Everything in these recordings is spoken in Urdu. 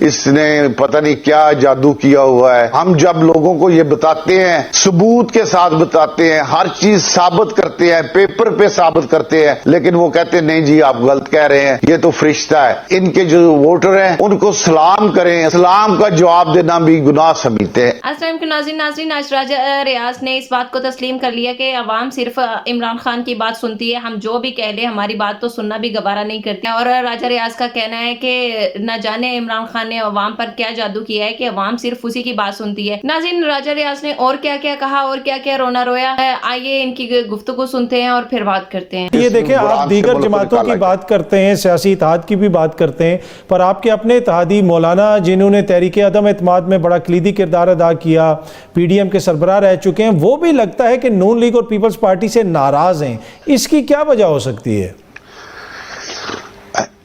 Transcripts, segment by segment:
اس نے پتہ نہیں کیا جادو کیا ہوا ہے. ہم جب لوگوں کو یہ بتاتے ہیں، ثبوت کے ساتھ بتاتے ہیں، ہر چیز ثابت کرتے ہیں، پیپر پہ ثابت کرتے ہیں، لیکن وہ کہتے ہیں نہیں جی آپ غلط کہہ رہے ہیں، یہ تو فرشتہ ہے. ان کے جو ووٹر ہیں ان کو سلام کریں، سلام کا جواب دینا بھی گناہ سمجھتے ہیں. السلام علیکم ناظرین، آج راجہ ریاض نے اس بات کو تسلیم کر لیا کہ عوام صرف عمران خان کی بات سنتی ہے، ہم جو بھی کہہ لیں ہماری بات تو سننا بھی گوارا نہیں کرتے. اور راجہ ریاض کا کہنا ہے کہ نہ جانے عمران خان نے عوام پر کیا جادو کیا ہے کہ عوام صرف اسی کی بات سنتی ہے. ناظرین، راجہ ریاض نے اور کیا کیا کہا اور کیا کیا رونا رویا ہے، آئیے ان کی گفتگو سنتے ہیں اور پھر بات کرتے ہیں. یہ دیکھیں، آپ دیگر جماعتوں کی بات کرتے ہیں، سیاسی اتحاد کی بھی بات کرتے ہیں، پر آپ کے اپنے اتحادی مولانا جنہوں نے تحریک عدم اعتماد میں بڑا کلیدی کردار ادا کیا، پی ڈی ایم کے سربراہ رہ چکے ہیں، وہ بھی لگتا ہے کہ نون لیگ اور پیپلز پارٹی سے ناراض ہیں. اس کی کیا وجہ ہو سکتی ہے؟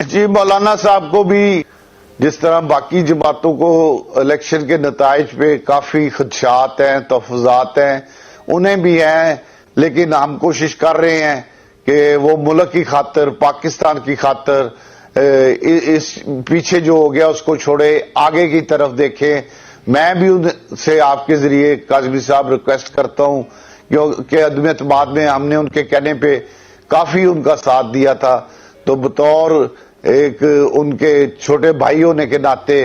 جی، مولانا صاحب کو بھی جس طرح باقی جماعتوں کو الیکشن کے نتائج پہ کافی خدشات ہیں، تحفظات ہیں، انہیں بھی ہیں، لیکن ہم کوشش کر رہے ہیں کہ وہ ملک کی خاطر، پاکستان کی خاطر اس پیچھے جو ہو گیا اس کو چھوڑے، آگے کی طرف دیکھیں. میں بھی ان سے آپ کے ذریعے کاظمی صاحب ریکویسٹ کرتا ہوں کہ عدم اعتماد میں ہم نے ان کے کہنے پہ کافی ان کا ساتھ دیا تھا، تو بطور ایک ان کے چھوٹے بھائی ہونے کے ناطے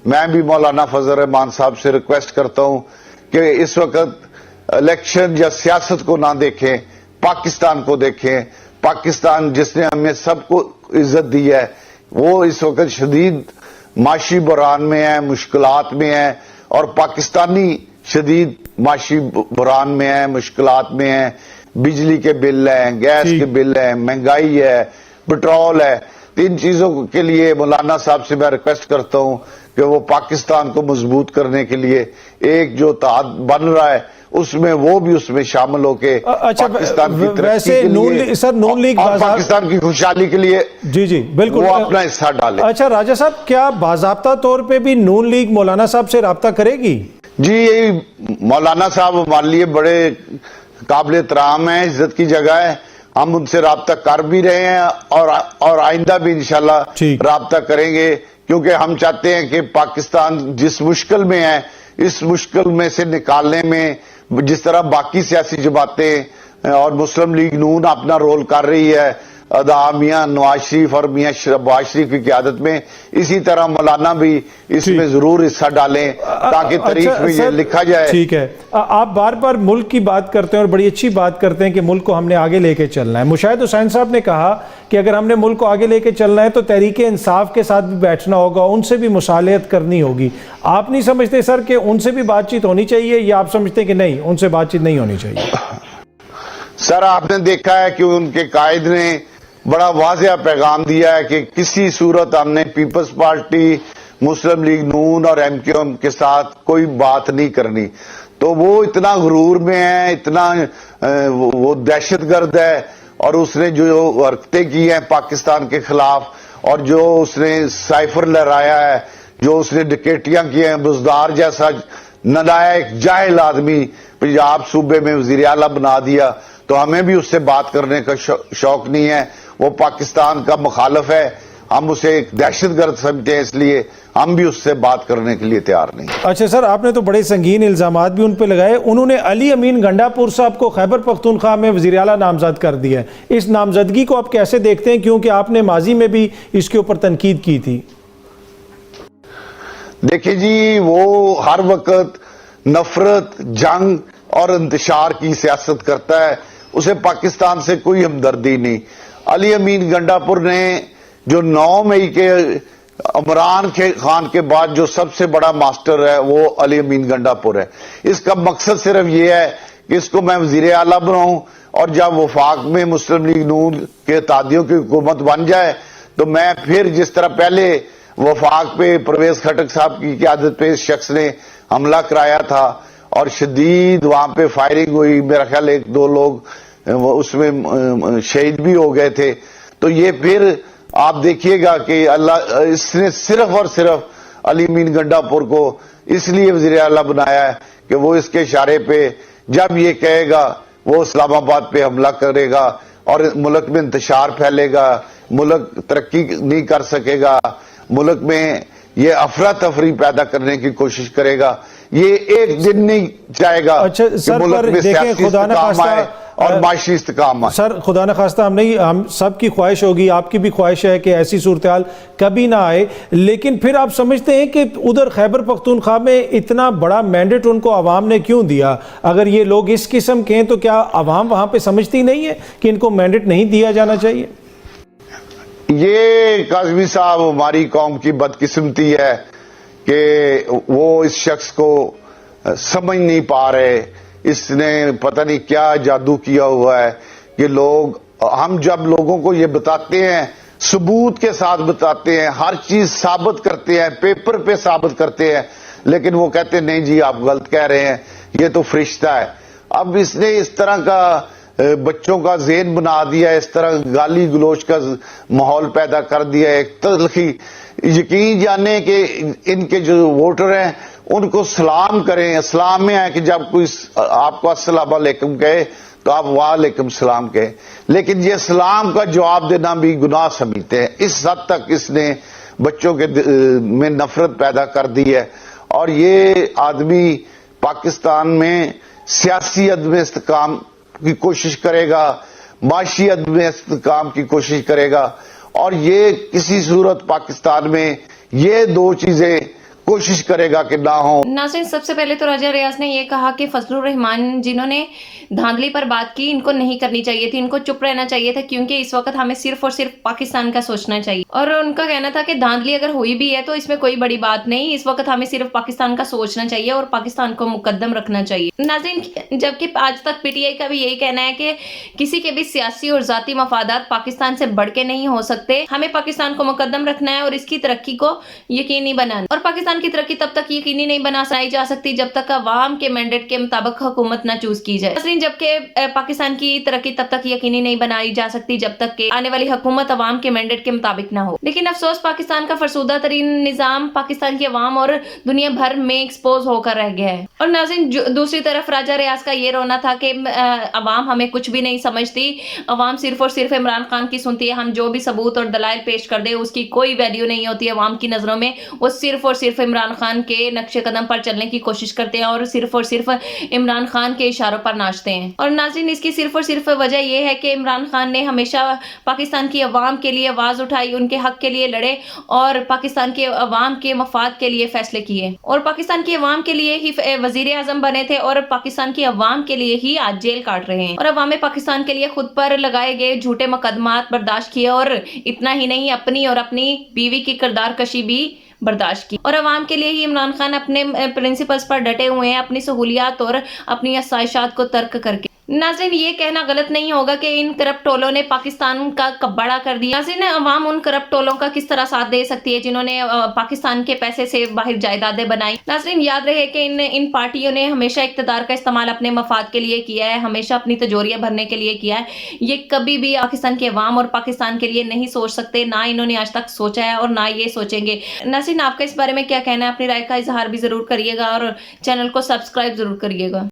میں بھی مولانا فضل الرحمان صاحب سے ریکویسٹ کرتا ہوں کہ اس وقت الیکشن یا سیاست کو نہ دیکھیں، پاکستان کو دیکھیں. پاکستان جس نے ہمیں سب کو عزت دی ہے وہ اس وقت شدید معاشی بحران میں ہے، مشکلات میں ہے، اور پاکستانی شدید معاشی بحران میں ہے، مشکلات میں ہے. بجلی کے بل ہیں، گیس کے بل ہیں، مہنگائی ہے، پٹرول ہے. تین چیزوں کے لیے مولانا صاحب سے میں ریکویسٹ کرتا ہوں کہ وہ پاکستان کو مضبوط کرنے کے لیے ایک جو اتحاد بن رہا ہے اس میں وہ بھی اس میں شامل ہو کے پاکستان کی ترقی کے لیے اور پاکستان کی خوشحالی کے لیے جی بالکل وہ اپنا حصہ ڈالے. اچھا راجہ صاحب، کیا باضابطہ طور پہ بھی نون لیگ مولانا صاحب سے رابطہ کرے گی؟ جی، مولانا صاحب ہمارے لیے بڑے قابل احترام ہیں، عزت کی جگہ ہے. ہم ان سے رابطہ کر بھی رہے ہیں اور آئندہ بھی انشاءاللہ رابطہ کریں گے، کیونکہ ہم چاہتے ہیں کہ پاکستان جس مشکل میں ہے اس مشکل میں سے نکالنے میں جس طرح باقی سیاسی جماعتیں اور مسلم لیگ نون اپنا رول کر رہی ہے میاں نواز شریف اور میاں شہباز شریف کی قیادت میں، اسی طرح مولانا بھی اس میں ضرور حصہ ڈالیں تاکہ تاریخ میں یہ لکھا جائے. ٹھیک ہے، آپ بار بار ملک کی بات کرتے ہیں اور بڑی اچھی بات کرتے ہیں کہ ملک کو ہم نے آگے لے کے چلنا ہے. مشاہد حسین صاحب نے کہا کہ اگر ہم نے ملک کو آگے لے کے چلنا ہے تو تحریک انصاف کے ساتھ بھی بیٹھنا ہوگا، ان سے بھی مصالحت کرنی ہوگی. آپ نہیں سمجھتے سر کہ ان سے بھی بات چیت ہونی چاہیے، یا آپ سمجھتے ہیں کہ نہیں، ان سے بات چیت نہیں ہونی چاہیے؟ سر، آپ نے دیکھا ہے کہ ان کے قائد نے بڑا واضح پیغام دیا ہے کہ کسی صورت ہم نے پیپلز پارٹی، مسلم لیگ نون اور ایم کیو ایم کے ساتھ کوئی بات نہیں کرنی. تو وہ اتنا غرور میں ہے، اتنا وہ دہشت گرد ہے، اور اس نے جو حرکتیں کی ہیں پاکستان کے خلاف، اور جو اس نے سائفر لہرایا ہے، جو اس نے ڈکیٹیاں کی ہیں، بزدار جیسا نالائق جاہل آدمی پنجاب صوبے میں وزیر اعلیٰ بنا دیا، تو ہمیں بھی اس سے بات کرنے کا شوق نہیں ہے. وہ پاکستان کا مخالف ہے، ہم اسے ایک دہشت گرد سمجھتے ہیں، اس لیے ہم بھی اس سے بات کرنے کے لیے تیار نہیں. اچھا سر، آپ نے تو بڑے سنگین الزامات بھی ان پہ لگائے. انہوں نے علی امین گنڈاپور صاحب کو خیبر پختونخوا میں وزیر اعلیٰ نامزد کر دیا ہے. اس نامزدگی کو آپ کیسے دیکھتے ہیں، کیونکہ آپ نے ماضی میں بھی اس کے اوپر تنقید کی تھی؟ دیکھیں جی، وہ ہر وقت نفرت، جنگ اور انتشار کی سیاست کرتا ہے، اسے پاکستان سے کوئی ہمدردی نہیں. علی امین گنڈاپور نے جو 9 مئی کے عمران خان کے بعد جو سب سے بڑا ماسٹر ہے وہ علی امین گنڈاپور ہے. اس کا مقصد صرف یہ ہے کہ اس کو میں وزیر اعلیٰ بناؤں، اور جب وفاق میں مسلم لیگ نون کے اتحادیوں کی حکومت بن جائے تو میں پھر جس طرح پہلے وفاق پہ پرویز خٹک صاحب کی قیادت پہ اس شخص نے حملہ کرایا تھا اور شدید وہاں پہ فائرنگ ہوئی، میرا خیال 1-2 لوگ اس میں شہید بھی ہو گئے تھے. تو یہ پھر آپ دیکھیے گا کہ اللہ اس نے صرف اور صرف علی امین گنڈاپور کو اس لیے وزیر اعلیٰ بنایا ہے کہ وہ اس کے اشارے پہ جب یہ کہے گا وہ اسلام آباد پہ حملہ کرے گا اور ملک میں انتشار پھیلے گا، ملک ترقی نہیں کر سکے گا، ملک میں یہ افراتفری پیدا کرنے کی کوشش کرے گا. یہ ایک دن نہیں جائے گا اچھا کہ سر، ملک پر میں دیکھیں سیاسی خدا نہ استحکام آئے خواستہ اور معاشی استحکام آئے. سر خدا نہ خواستہ ہم سب کی خواہش ہوگی، آپ کی بھی خواہش ہے کہ ایسی صورتحال کبھی نہ آئے، لیکن پھر آپ سمجھتے ہیں کہ ادھر خیبر پختونخوا میں اتنا بڑا مینڈیٹ ان کو عوام نے کیوں دیا؟ اگر یہ لوگ اس قسم کے ہیں تو کیا عوام وہاں پہ سمجھتی نہیں ہے کہ ان کو مینڈیٹ نہیں دیا جانا چاہیے؟ یہ کاظمی صاحب ہماری قوم کی بدقسمتی ہے کہ وہ اس شخص کو سمجھ نہیں پا رہے. اس نے پتہ نہیں کیا جادو کیا ہوا ہے کہ ہم جب لوگوں کو یہ بتاتے ہیں، ثبوت کے ساتھ بتاتے ہیں، ہر چیز ثابت کرتے ہیں، پیپر پہ ثابت کرتے ہیں، لیکن وہ کہتے ہیں نہیں جی آپ غلط کہہ رہے ہیں، یہ تو فرشتہ ہے. اب اس نے اس طرح کا بچوں کا ذہن بنا دیا، اس طرح گالی گلوچ کا ماحول پیدا کر دیا. ایک تلخی، یقین جانے کہ ان کے جو ووٹر ہیں ان کو سلام کریں. اسلام میں ہے کہ جب کوئی آپ کو السلام علیکم کہے تو آپ وعلیکم السلام کہیں، لیکن یہ سلام کا جواب دینا بھی گناہ سمجھتے ہیں. اس حد تک اس نے بچوں کے میں نفرت پیدا کر دی ہے. اور یہ آدمی پاکستان میں سیاسی عدم استحکام کی کوشش کرے گا، معاشی عدم استحکام کی کوشش کرے گا، اور یہ کسی صورت پاکستان میں یہ دو چیزیں کوشش کرے گا کہ نہ ہو. ناظرین، سب سے پہلے تو راجہ ریاض نے یہ کہا کہ فضل الرحمان جنہوں نے دھاندلی پر بات کی، ان کو نہیں کرنی چاہیے تھی، ان کو چپ رہنا چاہیے تھا، کیونکہ اس وقت ہمیں صرف اور صرف پاکستان کا سوچنا چاہیے. اور ان کا کہنا تھا کہ دھاندلی اگر ہوئی بھی ہے تو اس میں کوئی بڑی بات نہیں، اس وقت ہمیں صرف پاکستان کا سوچنا چاہیے اور پاکستان کو مقدم رکھنا چاہیے. ناظرین، جبکہ آج تک پی ٹی آئی کا بھی یہی کہنا ہے کہ کسی کے بھی سیاسی اور ذاتی مفادات پاکستان سے بڑھ کے نہیں ہو سکتے. ہمیں پاکستان کو مقدم رکھنا ہے اور اس کی ترقی کو یقینی بنانا. اور پاکستان کی ترقی تب تک یقینی نہیں بنائی جا سکتی جب تک عوام کے مینڈیٹ کے مطابق حکومت نہ چوز کی جائے. ناظرین، جبکہ پاکستان کی ترقی تب تک یقینی نہیں بنائی جا سکتی جب تک کہ آنے والی حکومت عوام کے مینڈیٹ کے مطابق نہ ہو. لیکن افسوس، پاکستان کا فرسودہ ترین نظام پاکستان کی عوام اور دنیا بھر میں ایکسپوز ہو کر رہ گیا ہے. اور ناظرین، دوسری طرف راجہ ریاض کا یہ رونا تھا کہ عوام ہمیں کچھ بھی نہیں سمجھتی، عوام صرف اور صرف عمران خان کی سنتی ہے. ہم جو بھی ثبوت اور دلائل پیش کر دیں اس کی کوئی ویلیو نہیں ہوتی عوام کی نظروں میں. وہ صرف اور صرف عمران خان کے نقش قدم پر چلنے کی کوشش کرتے ہیں اور صرف عمران خان کے اشاروں پر ناچتے ہیں. اور ناظرین، اس کی صرف اور صرف وجہ یہ ہے کہ عمران خان نے ہمیشہ پاکستان کی عوام کے لیے آواز اٹھائی، ان کے حق کے لیے لڑے اور پاکستان کے عوام کے مفاد کے لیے فیصلے کیے، اور پاکستان کی عوام کے لیے ہی وزیر اعظم بنے تھے اور پاکستان کی عوام کے لیے ہی آج جیل کاٹ رہے ہیں. اور عوام پاکستان کے لیے خود پر لگائے گئے جھوٹے مقدمات برداشت کیے، اور اتنا ہی نہیں، اپنی اور اپنی بیوی کی کردار کشی بھی برداشت کی. اور عوام کے لیے ہی عمران خان اپنے پرنسپلز پر ڈٹے ہوئے ہیں، اپنی سہولیات اور اپنی آسائشات کو ترک کر کے. ناظرین، یہ کہنا غلط نہیں ہوگا کہ ان کرپٹ ٹولوں نے پاکستان کا کباڑہ کر دیا. ناظرین، عوام ان کرپٹ ٹولوں کا کس طرح ساتھ دے سکتی ہے جنہوں نے پاکستان کے پیسے سے باہر جائیدادیں بنائی. ناظرین، یاد رہے کہ ان پارٹیوں نے ہمیشہ اقتدار کا استعمال اپنے مفاد کے لیے کیا ہے، ہمیشہ اپنی تجوریاں بھرنے کے لیے کیا ہے. یہ کبھی بھی پاکستان کے عوام اور پاکستان کے لیے نہیں سوچ سکتے، نہ انہوں نے آج تک سوچا ہے اور نہ یہ سوچیں گے. ناظرین، آپ کا اس بارے میں کیا کہنا ہے؟ اپنی رائے کا اظہار بھی ضرور کریے گا اور چینل کو سبسکرائب ضرور کریے گا.